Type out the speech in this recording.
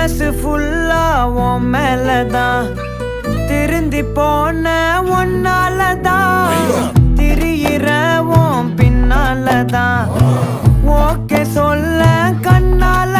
மனசு ஃபுல்லா உன் மேலதான் திருந்தி போன ஒன்னாலதான் திரியிற உன் பின்னாலதான் ஓகே சொல்ல கண்ணால